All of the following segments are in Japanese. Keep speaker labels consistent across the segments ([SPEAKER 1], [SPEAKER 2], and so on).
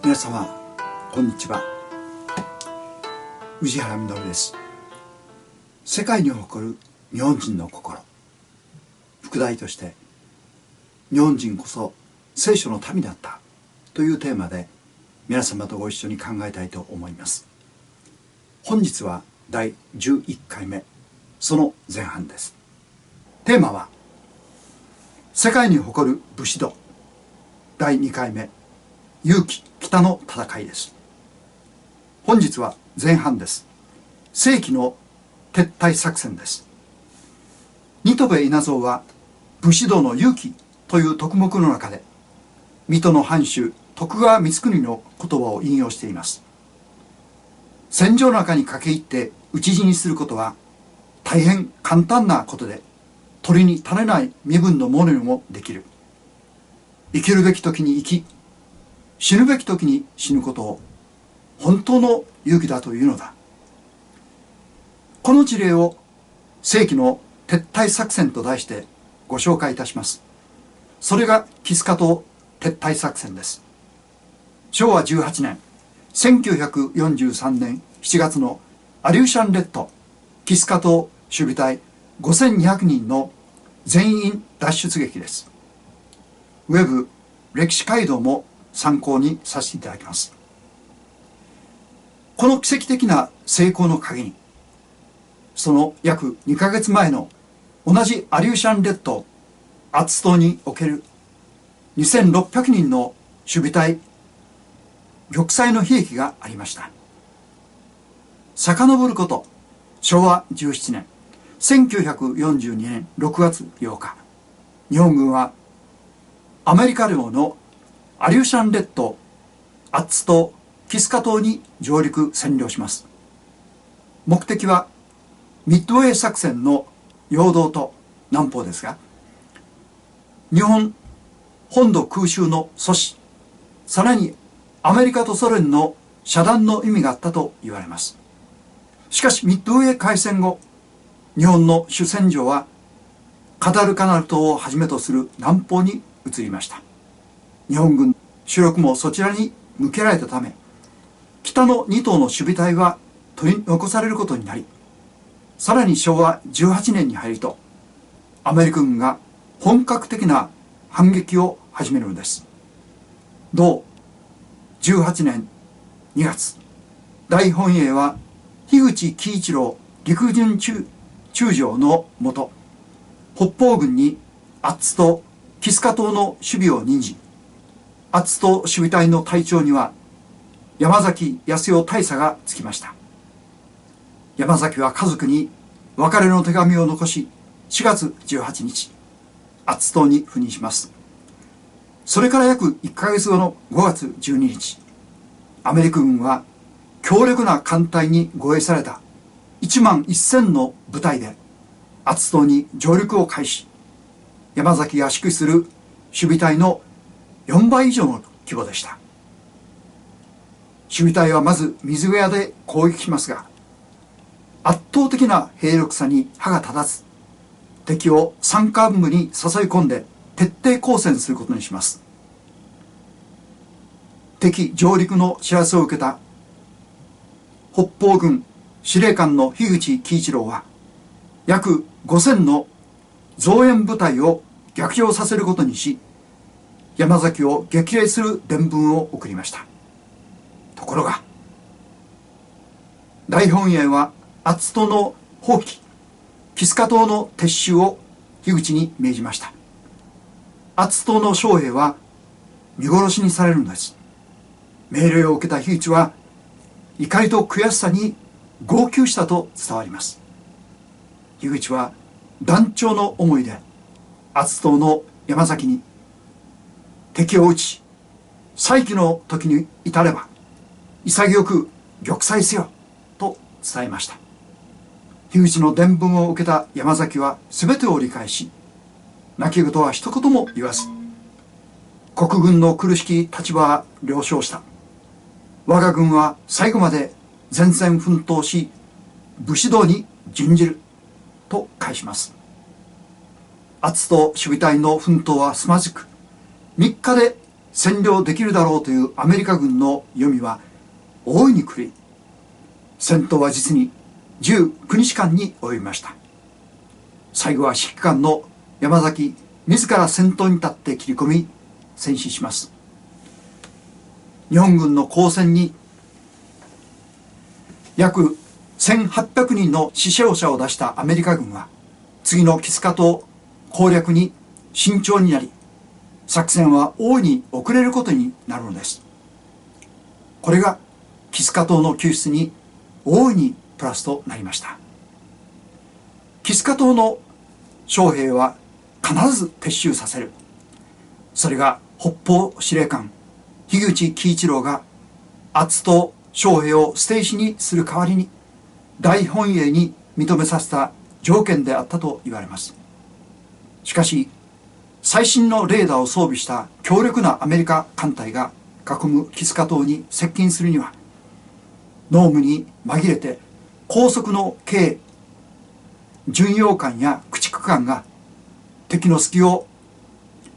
[SPEAKER 1] 皆様こんにちは。宇治原実です。世界に誇る日本人の心、副題として日本人こそ聖書の民だったというテーマで皆様とご一緒に考えたいと思います。本日は第11回目、その前半です。テーマは世界に誇る武士道、第2回目、勇気北の戦いです。本日は前半です。世紀の撤退作戦です。新渡戸稲造は武士道の勇気という特目の中で水戸の藩主徳川光圀の言葉を引用しています。戦場の中に駆け入って討ち死にすることは大変簡単なことで、鳥に足れない身分の者にもできる。生きるべき時に生き、死ぬべき時に死ぬことを本当の勇気だというのだ。この事例を世紀の撤退作戦と題してご紹介いたします。それがキスカ島撤退作戦です。昭和18年1943年7月のアリューシャン列島キスカ島守備隊5200人の全員脱出劇です。ウェブ歴史街道も参考にさせていただきます。この奇跡的な成功の陰に、その約2ヶ月前の同じアリューシャン列島アツ島における2600人の守備隊玉砕の悲劇がありました。遡ること昭和17年1942年6月8日、日本軍はアメリカ領のアリューシャン列島アッツ島キスカ島に上陸占領します。目的はミッドウェー作戦の陽動と南方ですが、日本本土空襲の阻止、さらにアメリカとソ連の遮断の意味があったと言われます。しかしミッドウェー開戦後、日本の主戦場はガダルカナル島をはじめとする南方に移りました。日本軍主力もそちらに向けられたため、北の2島の守備隊は取り残されることになり、さらに昭和18年に入るとアメリカ軍が本格的な反撃を始めるのです。同18年2月、大本営は樋口喜一郎陸軍中将のもと、北方軍にアッツ島キスカ島の守備を任じ、アッツ島守備隊の隊長には山崎康代大佐がつきました。山崎は家族に別れの手紙を残し、4月18日アッツ島に赴任します。それから約1ヶ月後の5月12日、アメリカ軍は強力な艦隊に護衛された1万1000の部隊でアッツ島に上陸を開始。山崎が指揮する守備隊の4倍以上の規模でした。守備隊はまず水小屋で攻撃しますが、圧倒的な兵力差に歯が立たず、敵を山間部に誘い込んで徹底抗戦することにします。敵上陸の知らせを受けた北方軍司令官の樋口喜一郎は、約5000の増援部隊を逆上させることにし、山崎を激励する電文を送りました。ところが大本営はアッツ島の放棄、キスカ島の撤収を樋口に命じました。アッツ島の将兵は見殺しにされるのです。命令を受けた樋口は怒りと悔しさに号泣したと伝わります。樋口は断腸の思いでアッツ島の山崎に、敵を撃ち再起の時に至れば潔く玉砕せよと伝えました。樋口の伝聞を受けた山崎は全てを理解し、泣き言は一言も言わず、国軍の苦しき立場は了承した。我が軍は最後まで前線奮闘し、武士道に準じると返します。アッツ島守備隊の奮闘はすまじく、3日で占領できるだろうというアメリカ軍の読みは大いに狂い、戦闘は実に19日間に及びました。最後は指揮官の山崎自ら先頭に立って切り込み戦死します。日本軍の抗戦に約1800人の死傷者を出したアメリカ軍は、次のキスカ島攻略に慎重になり、作戦は大いに遅れることになるのです。これがキスカ島の救出に大いにプラスとなりました。キスカ島の将兵は必ず撤収させる。それが北方司令官樋口喜一郎が厚と将兵を捨て石にする代わりに大本営に認めさせた条件であったと言われます。しかし最新のレーダーを装備した強力なアメリカ艦隊が囲むキスカ島に接近するには、濃霧に紛れて高速の軽巡洋艦や駆逐艦が敵の隙を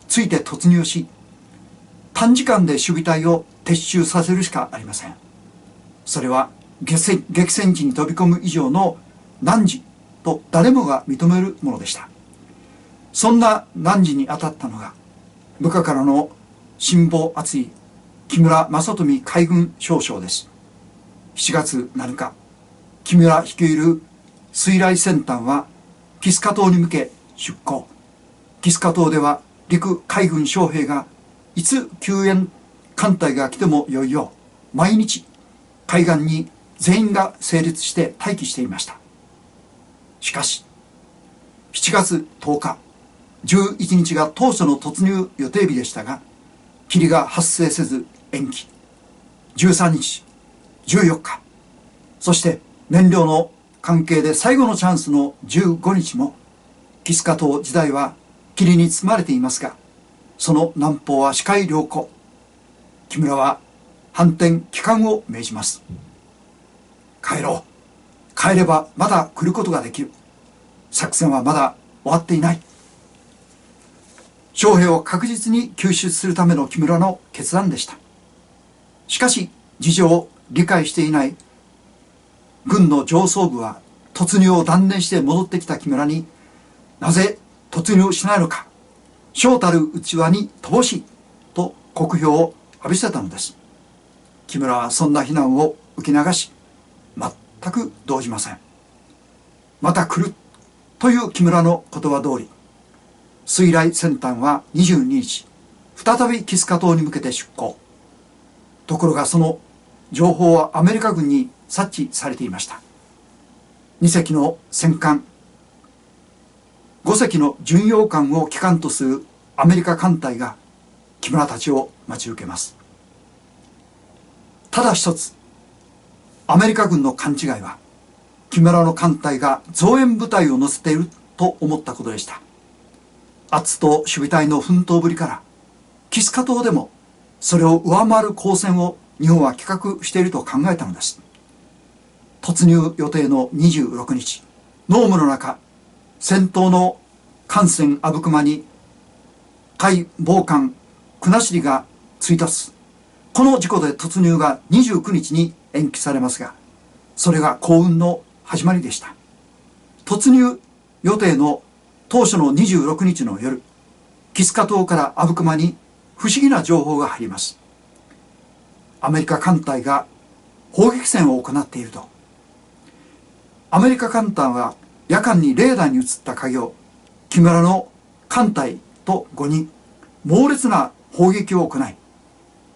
[SPEAKER 1] ついて突入し、短時間で守備隊を撤収させるしかありません。それは激戦地に飛び込む以上の難事と誰もが認めるものでした。そんな難事に当たったのが、部下からの辛抱厚い木村正富海軍少将です。7月7日、木村率いる水雷戦艦はキスカ島に向け出港。キスカ島では陸海軍将兵がいつ救援艦隊が来てもよいよう、毎日海岸に全員が整列して待機していました。しかし7月10日11日が当初の突入予定日でしたが、霧が発生せず延期。13日14日、そして燃料の関係で最後のチャンスの15日もキスカ島時代は霧に包まれていますが、その南方は視界良好。木村は反転帰還を命じます。帰ろう。帰ればまだ来ることができる。作戦はまだ終わっていない。将兵を確実に救出するための木村の決断でした。しかし事情を理解していない軍の上層部は突入を断念して戻ってきた木村に、なぜ突入しないのか、将たる内輪に乏しいと酷評を浴びせたのです。木村はそんな非難を受け流し、全く動じません。また来るという木村の言葉通り、水雷戦艦は22日、再びキスカ島に向けて出港。ところがその情報はアメリカ軍に察知されていました。2隻の戦艦、5隻の巡洋艦を旗艦とするアメリカ艦隊が木村たちを待ち受けます。ただ一つ、アメリカ軍の勘違いは、木村の艦隊が増援部隊を乗せていると思ったことでした。厚と守備隊の奮闘ぶりから、キスカ島でもそれを上回る抗戦を日本は企画していると考えたのです。突入予定の26日、濃霧の中、戦闘の艦船阿武隈に海防艦国後が追突。この事故で突入が29日に延期されますが、それが幸運の始まりでした。突入予定の当初の26日の夜、キスカ島から阿武隈に不思議な情報が入ります。アメリカ艦隊が砲撃戦を行っていると。アメリカ艦隊は夜間にレーダーに映った影を木村の艦隊と5人猛烈な砲撃を行い、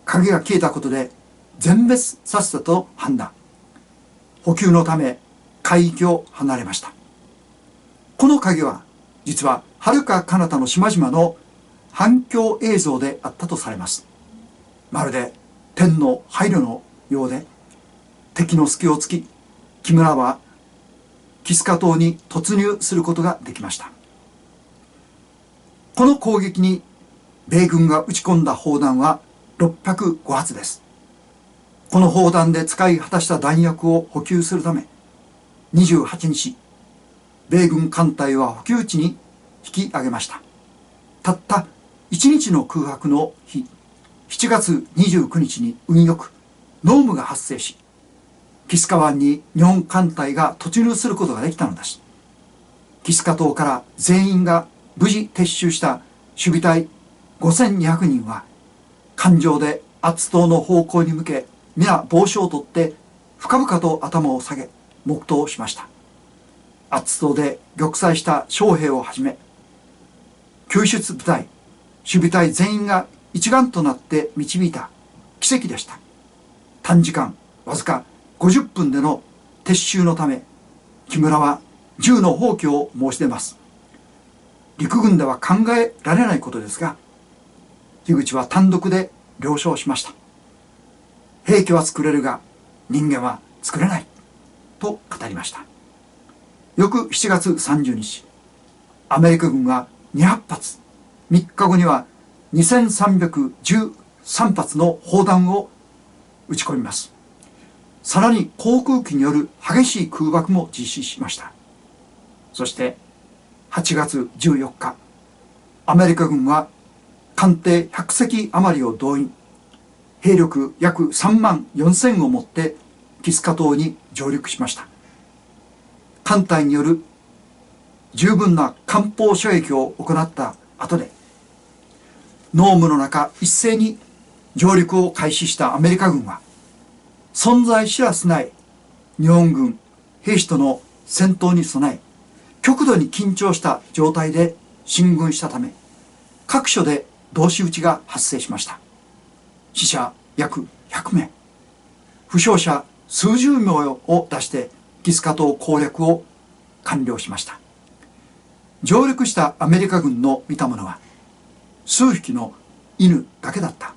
[SPEAKER 1] 影が消えたことで全滅させたと判断。補給のため海域を離れました。この影は実は遥か彼方の島々の反響映像であったとされます。まるで天の配慮のようで、敵の隙を突き、木村はキスカ島に突入することができました。この攻撃に米軍が撃ち込んだ砲弾は605発です。この砲弾で使い果たした弾薬を補給するため、28日、米軍艦隊は補給地に引き上げました。たった1日の空白の日、7月29日に運よく濃霧が発生し、キスカ湾に日本艦隊が突入することができたのです。キスカ島から全員が無事撤収した守備隊5200人は、艦上でアッツ島の方向に向け、皆帽子を取って深々と頭を下げ黙祷しました。アッツ島で玉砕した将兵をはじめ、救出部隊、守備隊全員が一丸となって導いた奇跡でした。短時間わずか50分での撤収のため、木村は銃の放棄を申し出ます。陸軍では考えられないことですが、樋口は単独で了承しました。兵器は作れるが人間は作れないと語りました。翌7月30日、アメリカ軍は200発、3日後には2313発の砲弾を撃ち込みます。さらに航空機による激しい空爆も実施しました。そして8月14日、アメリカ軍は艦艇100隻余りを動員、兵力約3万4000をもってキスカ島に上陸しました。艦隊による十分な艦砲射撃を行った後で、濃霧の中一斉に上陸を開始したアメリカ軍は、存在知らずない日本軍兵士との戦闘に備え、極度に緊張した状態で進軍したため、各所で同士討ちが発生しました。死者約100名、負傷者数十名を出してキスカ島攻略を完了しました。上陸したアメリカ軍の見たものは数匹の犬だけだった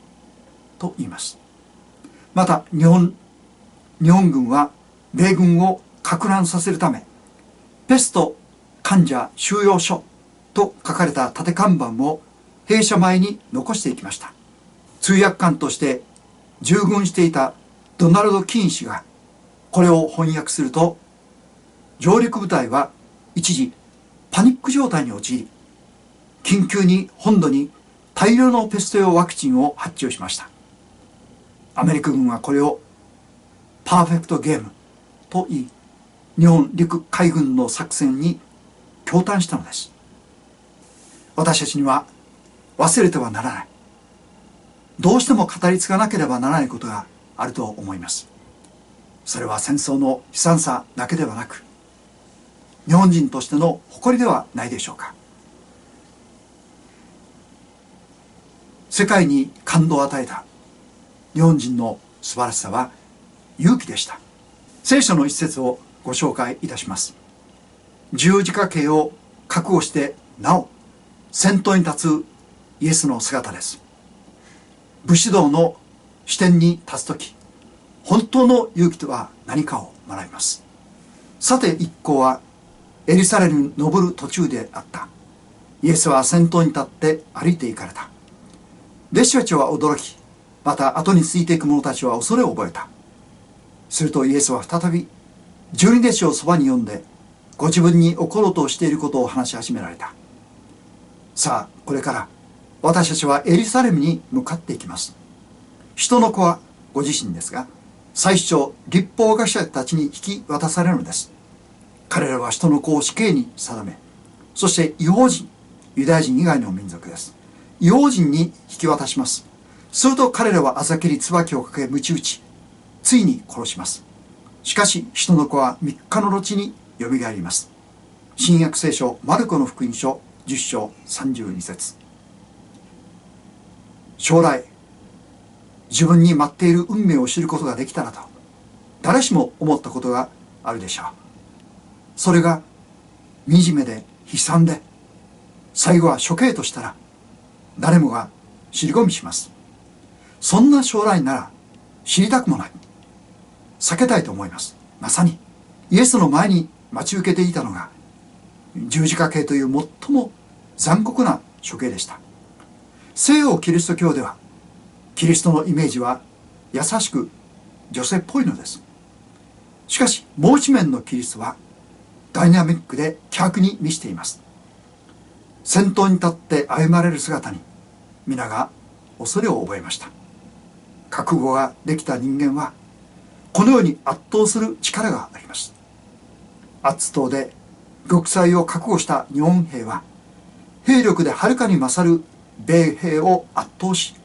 [SPEAKER 1] と言います。また日本軍は米軍を撹乱させるため、ペスト患者収容所と書かれた立て看板を兵舎前に残していきました。通訳官として従軍していたドナルド・キーン氏がこれを翻訳すると、上陸部隊は一時パニック状態に陥り、緊急に本土に大量のペスト用ワクチンを発注しました。アメリカ軍はこれをパーフェクトゲームと言い、日本陸海軍の作戦に驚嘆したのです。私たちには忘れてはならない、どうしても語り継がなければならないことがあると思います。それは戦争の悲惨さだけではなく、日本人としての誇りではないでしょうか。世界に感動を与えた日本人の素晴らしさは勇気でした。聖書の一節をご紹介いたします。十字架刑を覚悟してなお先頭に立つイエスの姿です。武士道の視点に立つとき、本当の勇気とは何かを学びます。さて一行はエルサレムに登る途中であった。イエスは先頭に立って歩いて行かれた。弟子たちは驚き、また後についていく者たちは恐れを覚えた。するとイエスは再び12弟子をそばに呼んで、ご自分に起ころうとしていることを話し始められた。さあこれから私たちはエルサレムに向かっていきます。人の子はご自身ですが、最初律法学者たちに引き渡されるのです。彼らは人の子を死刑に定め、そして異邦人、ユダヤ人以外の民族です。異邦人に引き渡します。すると彼らはあざけり椿をかけ鞭打ち、ついに殺します。しかし人の子は3日の後によみがえります。新約聖書マルコの福音書10章32節。将来自分に待っている運命を知ることができたらと誰しも思ったことがあるでしょう。それが惨めで悲惨で、最後は処刑としたら誰もが尻込みします。そんな将来なら知りたくもない、避けたいと思います。まさにイエスの前に待ち受けていたのが十字架刑という最も残酷な処刑でした。西洋キリスト教ではキリストのイメージは優しく女性っぽいのです。しかしもう一面のキリストはダイナミックで気迫に満ちています。先頭に立って歩まれる姿に皆が恐れを覚えました。覚悟ができた人間はこのように圧倒する力があります。アッツ島で玉砕を覚悟した日本兵は兵力ではるかに勝る米兵を圧倒し、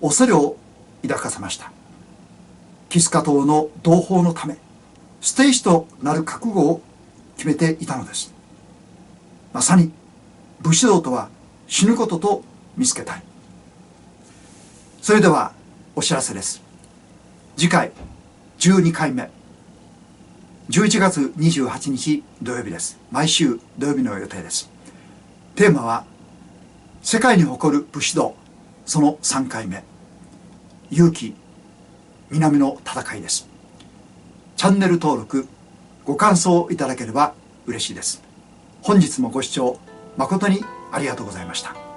[SPEAKER 1] 恐れを抱かせました。キスカ島の同胞のため捨て石となる覚悟を決めていたのです。まさに武士道とは死ぬことと見つけたい。それではお知らせです。次回12回目、11月28日土曜日です。毎週土曜日の予定です。テーマは世界に誇る武士道、その3回目、勇気南の戦いです。チャンネル登録ご感想いただければ嬉しいです。本日もご視聴誠にありがとうございました。